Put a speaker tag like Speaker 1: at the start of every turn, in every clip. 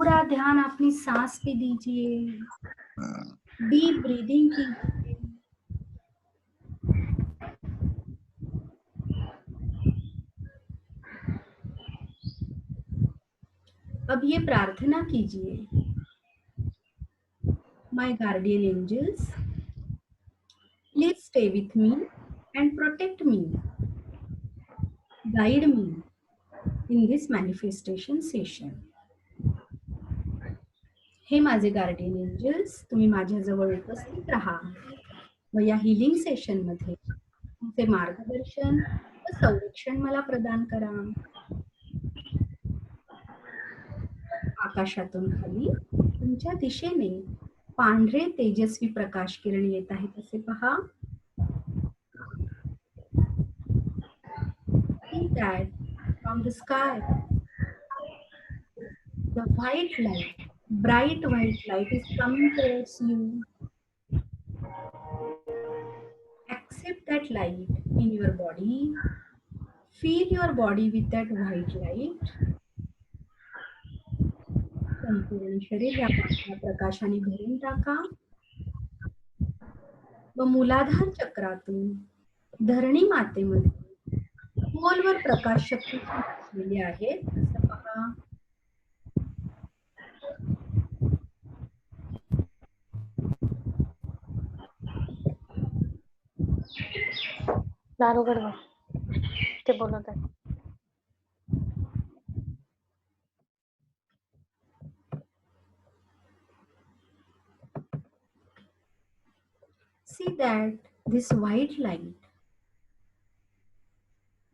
Speaker 1: पूरा ध्यान अपनी सांस पे दीजिए, डीप ब्रीदिंग कीजिए। अब ये प्रार्थना कीजिए, my guardian angels, please stay with me and protect me, guide me in this manifestation session. हे माझे गार्डियन एंजल्स, तुम्ही माझ्याजवळ उपस्थित राहा व या हिलिंग सेशन मध्ये तुमचे मार्गदर्शन व संरक्षण मला प्रदान करा. आकाशातून खाली तुमच्या दिशेने पांढरे तेजस्वी प्रकाश किरण येत आहेत असे पहा. See that from the sky the white light, bright white light is coming towards you. Accept that light in your body. Feel your body with that white light. संपूर्ण शरीर या प्रकाशाने भरून टाका व मूलाधार चक्रातून धरणी मातेमध्ये खोलवर प्रकाश शक्ती पोहोचलेली आहेत असं पहा.
Speaker 2: दारोगड ते बोलत आहे.
Speaker 1: See that this white light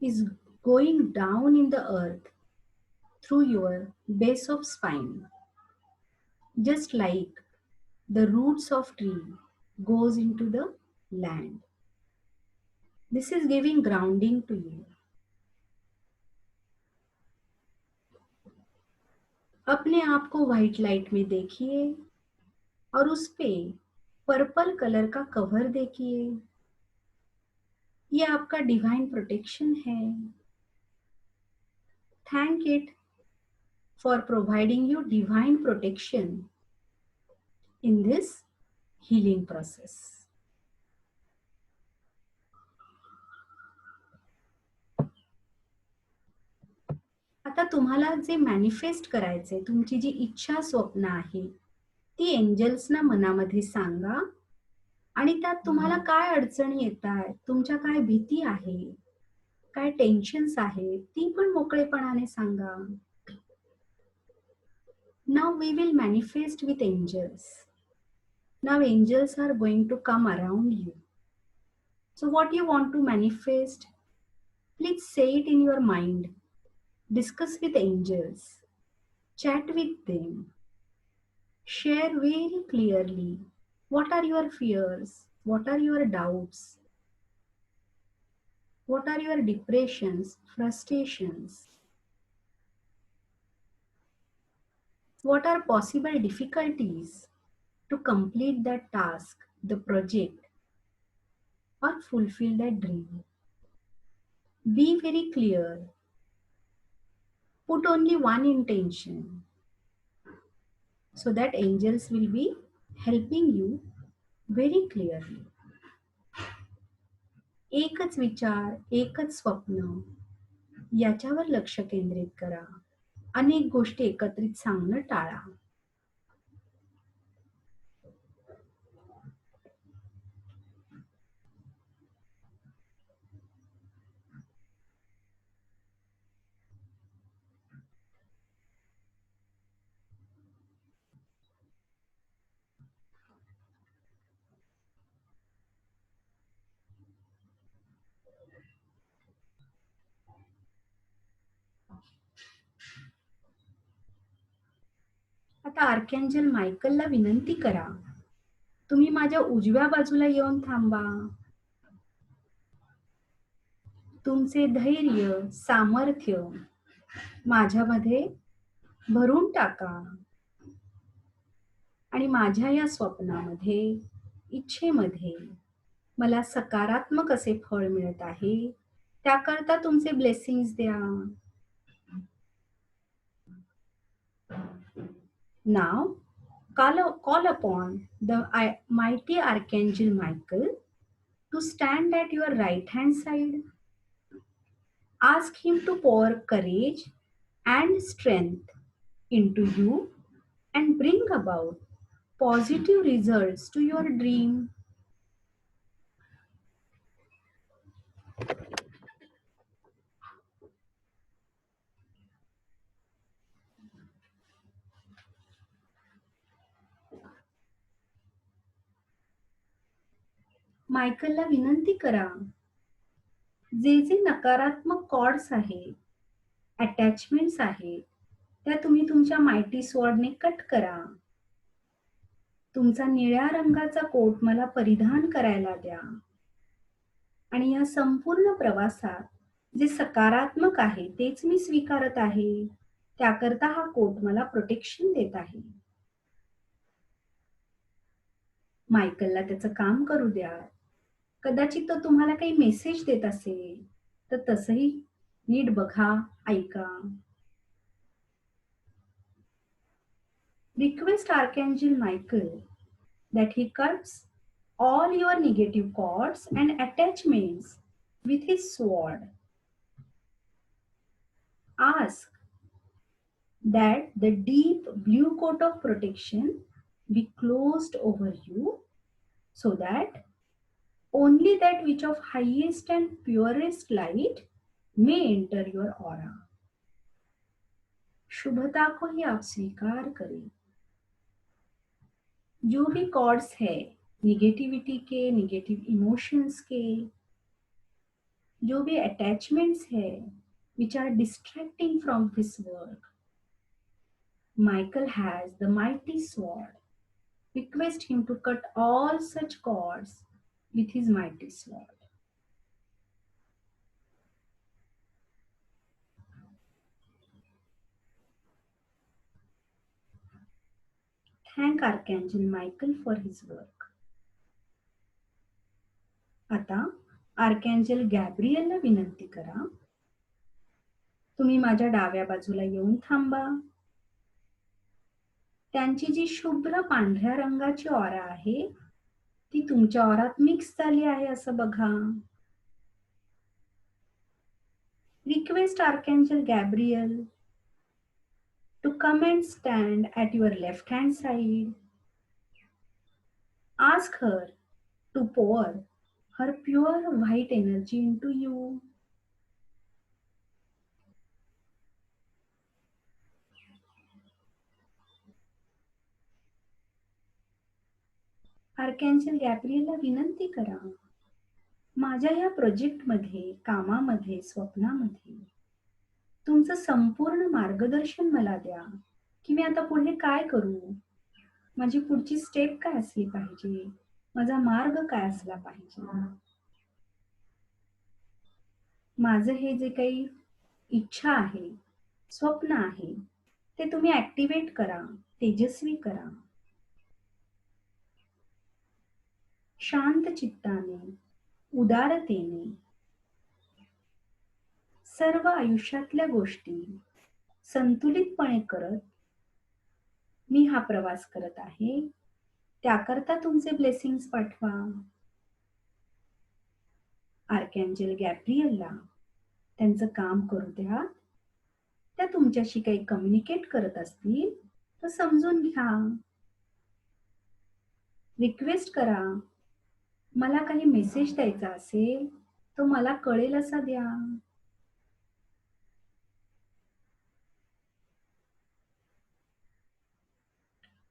Speaker 1: is going down in the earth through your base of spine, just like the roots of tree goes into the land. This is giving grounding to you. अपने आप को white light में देखिए और उस पे purple colour का cover देखिए. ये आपका डिवाइन प्रोटेक्शन है. Thank it for providing you divine protection in this healing process. आता तुम्हाला जे मॅनिफेस्ट करायचे, तुमची जी इच्छा स्वप्न आहे ती एंजल्सना मनामध्ये सांगा आणि त्यात तुम्हाला काय अडचणी येतात, तुमच्या काय भीती आहे, काय टेन्शन्स आहे, ती पण मोकळेपणाने सांगा. Now we will manifest with angels. Now angels are going to come around you. So what you want to manifest, please say it in your mind. Discuss with angels. Chat with them. Share very clearly what are your fears, what are your doubts, what are your depressions, frustrations, what are possible difficulties to complete that task, the project, or fulfill that dream. Be very clear. Put only one intention so that angels will be helping you very clearly. एकच विचार, एकच स्वप्न याच्यावर लक्ष केंद्रित करा. अनेक गोष्टी एकत्रित सांगणं टाळा. आता आर्कॅन्जल मायकलला विनंती करा, तुम्ही माझ्या उजव्या बाजूला येऊन थांबा. तुमचे धैर्य, सामर्थ्य माझ्यामध्ये भरून टाका आणि माझ्या या स्वप्नामध्ये, इच्छेमध्ये मला सकारात्मक असे फळ मिळत आहे, त्याकरता तुमचे ब्लेसिंग्स द्या. Now, call upon the mighty Archangel Michael to stand at your right hand side. Ask him to pour courage and strength into you and bring about positive results to your dream. मायकलला विनंती करा, जे जे नकारात्मक chords आहेत, attachments आहेत, त्या तुम्ही तुमच्या mighty स्वॉर्डने cut करा. तुमचा निळ्या रंगाचा कोट मला परिधान करायला द्या आणि या संपूर्ण प्रवासात जे सकारात्मक आहे तेच मी स्वीकारत आहे. त्याकरता हा कोट मला प्रोटेक्शन देत आहे. मायकलला त्याचं काम करू द्या. कदाचित तो तुम्हाला काही मेसेज देत असेल तर तसंही नीट बघा, ऐका. Request Archangel Michael that he cuts all your negative cords and attachments with his sword. Ask that the deep blue coat of protection be closed over you so that only that which of highest and purest light may enter your aura. शुभता को ही आप स्वीकार करें. जो भी chords है negativity के, negative emotions के, जो भी अटैचमेंट्स है which are distracting from this work, Michael has the mighty sword. Request him to cut all such cords with his mighty sword. Thank Archangel Michael for his work. आता आर्कॅन्जल गॅब्रियलला विनंती करा, तुम्ही माझ्या डाव्या बाजूला येऊन थांबा. त्यांची जी शुभ्र पांढऱ्या रंगाची ऑरा आहे ती तुमच्या ऑरात मिक्स झाली आहे असं बघा. Request archangel Gabriel to come and stand at your left hand side. Ask her to pour her pure white energy into you. आर्कॅन्जल गॅब्रियलला विनंती करा, माझ्या या प्रोजेक्टमध्ये, कामामध्ये, स्वप्नामध्ये तुमचं संपूर्ण मार्गदर्शन मला द्या की मी आता पुढे काय करू, माझी पुढची स्टेप काय असली पाहिजे, माझा मार्ग काय असला पाहिजे. माझं हे जे काही इच्छा आहे, स्वप्न आहे, ते तुम्ही ऍक्टिव्हेट करा, तेजस्वी करा. शांत चित्ताने, उदारतेने सर्व आयुष्यातल्या गोष्टी संतुलितपणे करत मी हा प्रवास करत आहे. त्याकरता तुमचे ब्लेसिंग्स पाठवा. आर्कॅन्जल गॅब्रियलला त्यांचं काम करू द्या. त्या तुमच्याशी काही कम्युनिकेट करत असतील तर समजून घ्या. रिक्वेस्ट करा, मला काही मेसेज द्यायचा असेल तो मला कळेल असा द्या.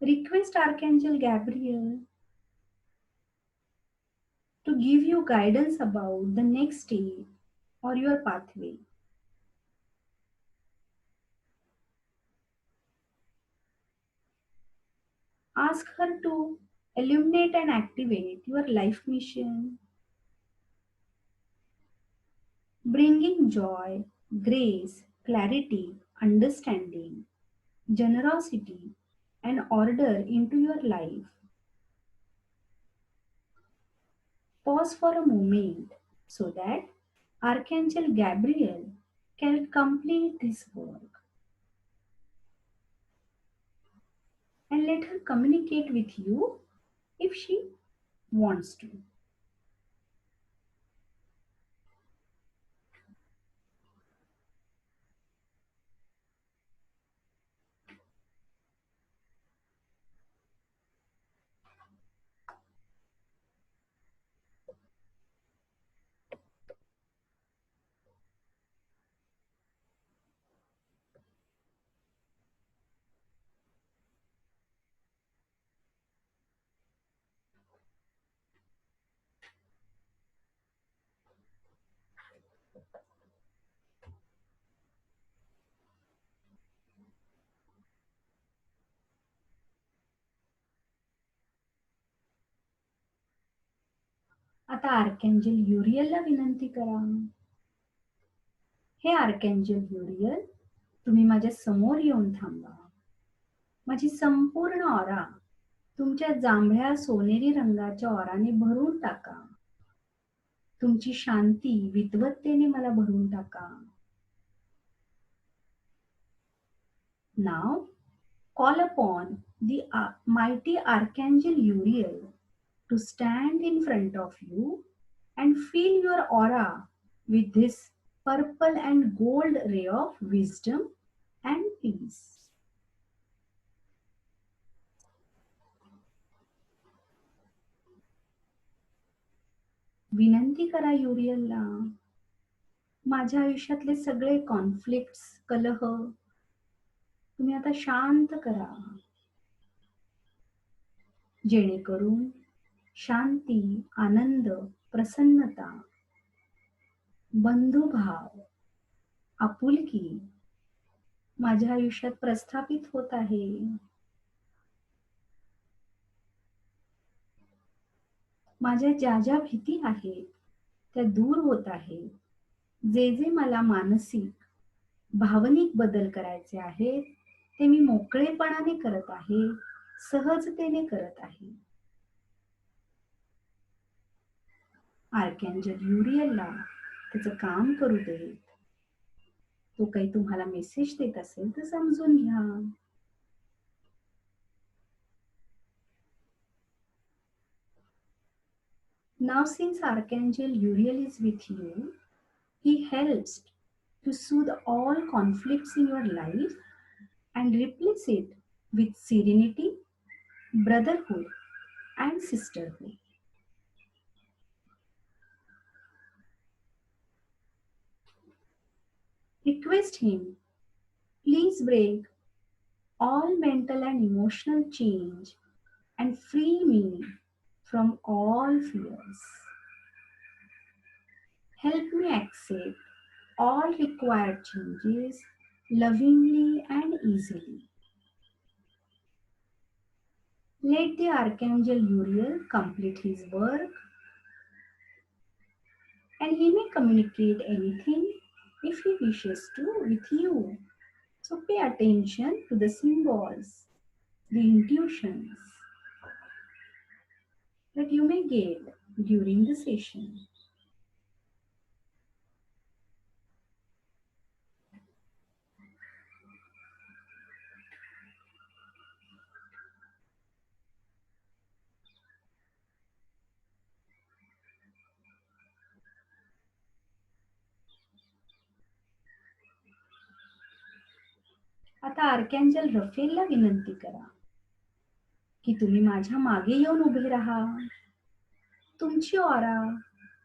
Speaker 1: Request Archangel Gabriel to give you guidance about the next step or your pathway. Ask her to illuminate and activate your life mission, bringing joy, grace, clarity, understanding, generosity, and order into your life. Pause for a moment so that Archangel Gabriel can complete this work. and let her communicate with you if she wants to. आता आर्कॅन्जल युरियलला विनंती करा. हे आर्कॅन्जल युरियल, तुम्ही माझ्या समोर येऊन थांबा. माझी संपूर्ण ऑरा तुमच्या जांभळ्या सोनेरी रंगाच्या ऑराने भरून टाका. तुमची शांती विद्वत्तेने मला भरून टाका. Now call upon the mighty Archangel Uriel to stand in front of you and fill your aura with this purple and gold ray of wisdom and peace. विनंती करा युरियलला, माझ्या आयुष्यातले सगळे कॉन्फ्लिक्ट्स, कलह तुम्ही आता शांत करा, जेणेकरून शांती, आनंद, प्रसन्नता, बंधुभाव, आपुलकी माझ्या आयुष्यात प्रस्थापित होत आहे. माझ्या ज्या ज्या भीती आहेत त्या दूर होत आहेत. जे जे मला मानसिक, भावनिक बदल करायचे आहेत ते मी मोकळेपणाने करत आहे, सहजतेने करत आहे. आर्कॅन्जल युरियलला त्याचं काम करू देत. तो काही तुम्हाला मेसेज देत असेल तर समजून घ्या. Now since Archangel Uriel is with you, he helps to soothe all conflicts in your life and replace it with serenity, brotherhood, and sisterhood. Request him, please break all mental and emotional change and free me from all fears. Help me accept all required changes lovingly and easily. Let the Archangel Uriel complete his work, and he may communicate anything if he wishes to with you. So pay attention to the symbols, the intuitions that you may get during the session. आता आर्कॅन्जल रफेलला विनंती करा की तुम्ही माझ्या मागे येऊन उभे राहा. तुमची ऑरा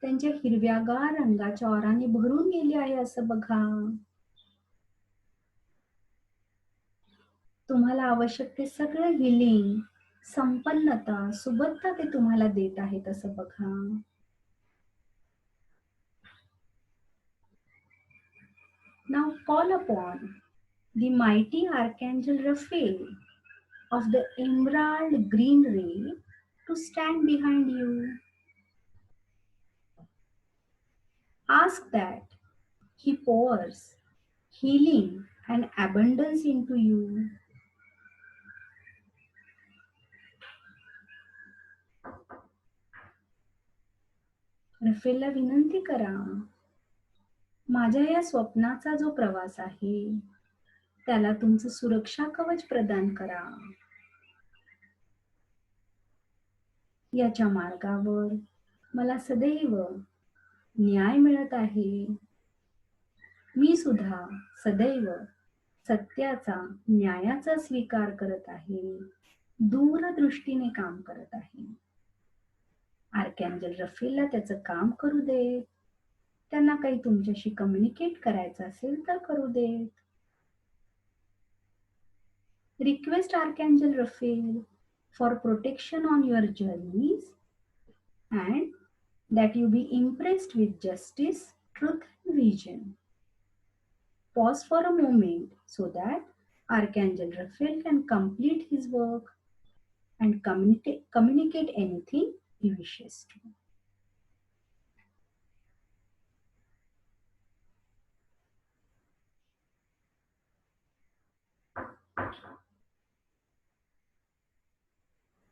Speaker 1: त्यांच्या हिरव्यागार रंगाच्या ऑराने भरून गेली आहे असं बघा. तुम्हाला आवश्यक ते सगळं हिलिंग, संपन्नता, सुबत्ता ते तुम्हाला देत आहेत असं बघा. Now call upon the mighty Archangel Raphael of the emerald green ray to stand behind you. Ask that he pours healing and abundance into you. रफेलला विनंती करा, माझ्या या स्वप्नाचा जो प्रवास आहे त्याला तुमचं सुरक्षा कवच प्रदान करा. याच्या मार्गावर मला सदैव न्याय मिळत आहे. मी सुद्धा सदैव सत्याचा, न्यायाचा स्वीकार करत आहे. दूरदृष्टीने काम करत आहे. आर्कॅन्जल रफेलला त्याचं काम करू देत. त्यांना काही तुमच्याशी कम्युनिकेट करायचं असेल तर करू देत. Request Archangel Raphael for protection on your journeys and that you be impressed with justice, truth, and vision. Pause for a moment so that Archangel Raphael can complete his work and communicate anything he wishes to.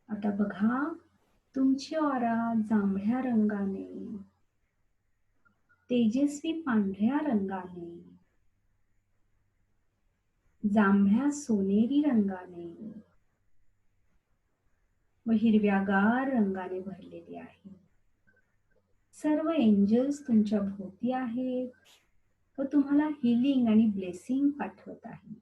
Speaker 1: आता बघा, तुमची aura जांभळ्या रंगाने, तेजस्वी पांढऱ्या रंगाने, जांभळ्या सोनेरी रंगाने व हिरव्यागार रंगाने भरलेली आहे. सर्व एंजल्स तुमच्या भोवती आहेत व तुम्हाला हिलिंग आणि ब्लेसिंग पाठवत आहे.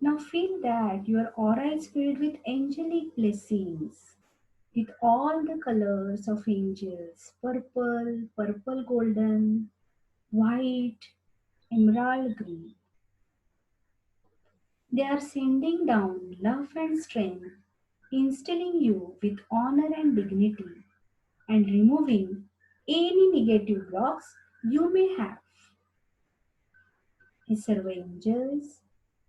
Speaker 1: Now feel that your aura is filled with angelic blessings, with all the colors of angels: purple, purple golden, white, emerald green. They are sending down love and strength, instilling you with honor and dignity, and removing any negative blocks you may have. हे सर्व angels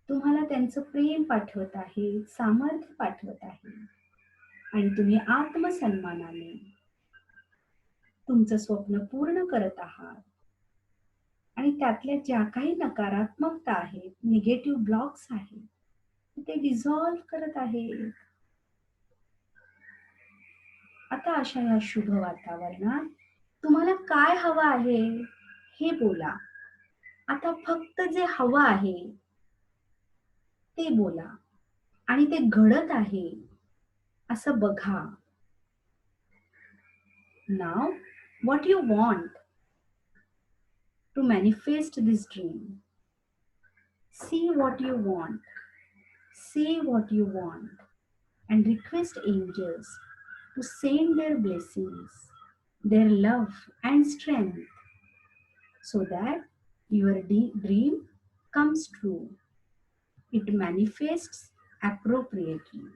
Speaker 1: तुम्हाला त्यांचं प्रेम पाठवत आहेत, सामर्थ्य पाठवत आहेत आणि तुम्ही आत्मसन्मानाने तुमचं स्वप्न पूर्ण करत आहात. आणि त्यातल्या ज्या काही नकारात्मकता आहेत, निगेटिव्ह ब्लॉक्स आहेत, ते डिझॉल्व्ह करत आहेत. आता अशा या शुभ वातावरणात तुम्हाला काय हवं आहे हे बोला. आता फक्त जे हवं आहे ते बोला आणि ते घडत आहे असं बघा. Now, what you want to manifest this dream? See what you want, say what you want, and request angels to send their blessings, their love and strength, so that your dream comes true. It manifests appropriately.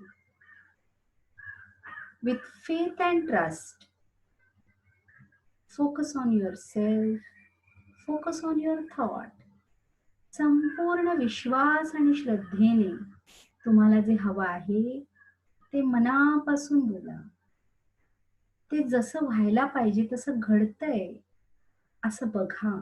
Speaker 1: With faith and trust, focus on yourself, focus on your thought. संपूर्ण विश्वास आणि श्रद्धेने तुम्हाला जे हवं आहे ते मनापासून बोला. ते जसं व्हायला पाहिजे तसं घडतंय असं बघा.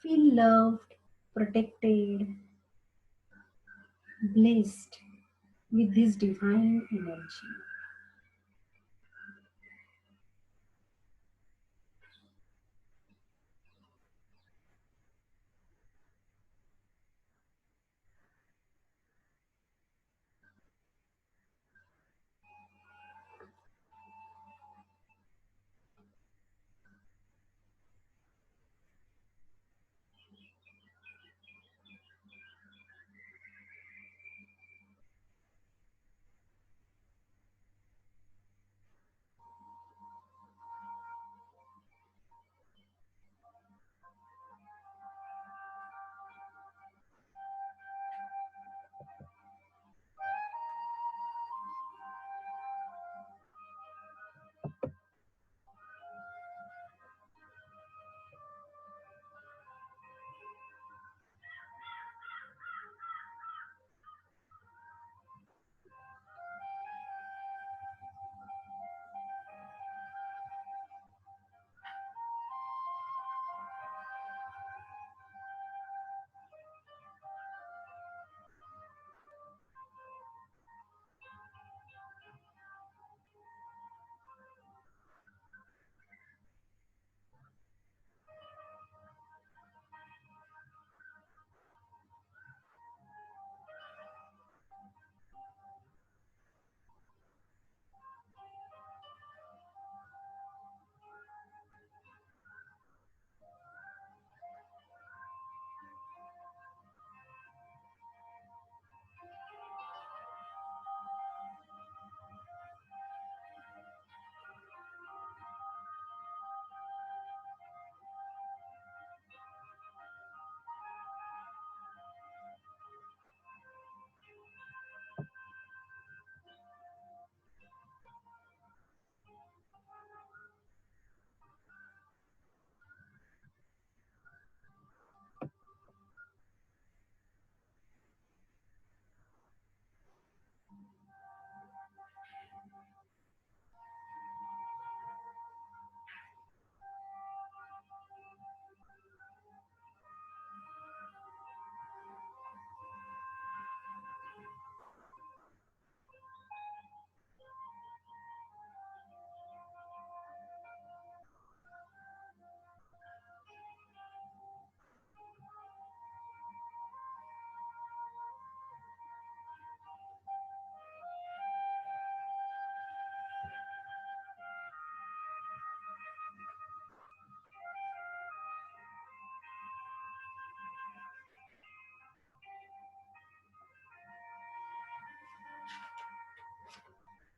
Speaker 1: Feel loved, protected, blessed with this divine energy.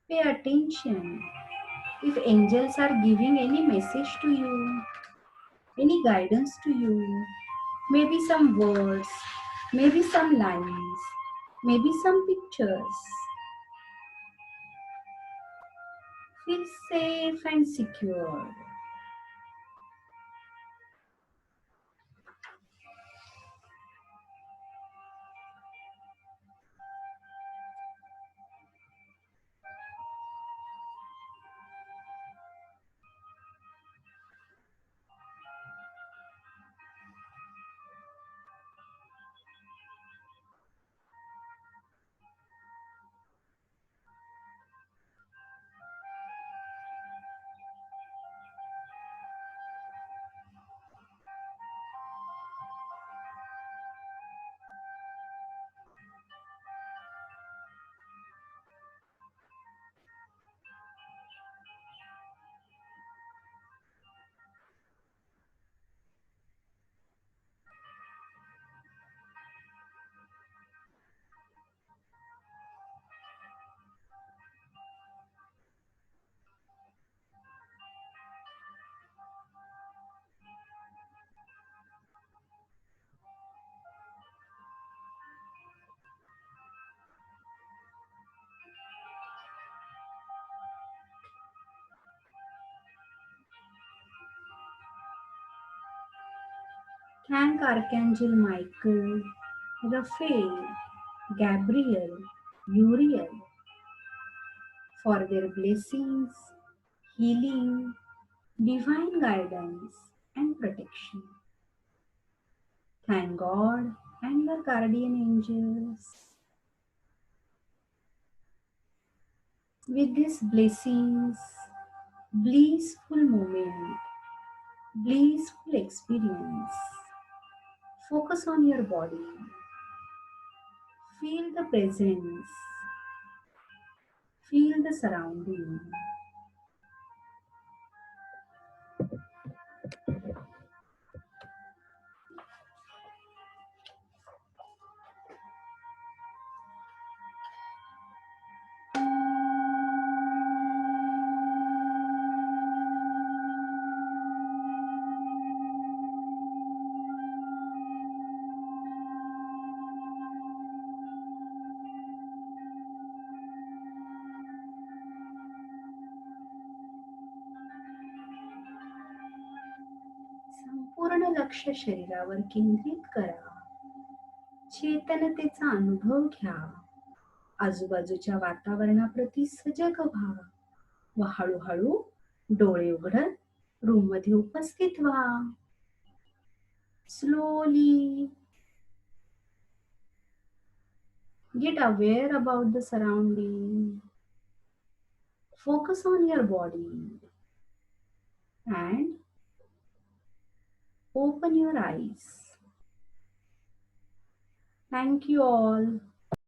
Speaker 1: Pay attention. If angels are giving any message to you, any guidance to you, maybe some words, maybe some lines, maybe some pictures, feel safe and secure. Thank Archangel Michael, Raphael, Gabriel, Uriel for their blessings, healing, divine guidance, and protection. Thank God and the guardian angels. With these blessings, blissful moment, blissful experience, focus on your body. Feel the presence, feel the surrounding. संपूर्ण लक्ष शरीरावर केंद्रित करा. चेतनतेचा अनुभव घ्या. आजूबाजूच्या वातावरणाप्रती सजग व्हा व हळूहळू डोळे उघडत रूम मध्ये उपस्थित व्हा. Slowly get aware about the surrounding. Focus on your body and open your eyes. Thank you all.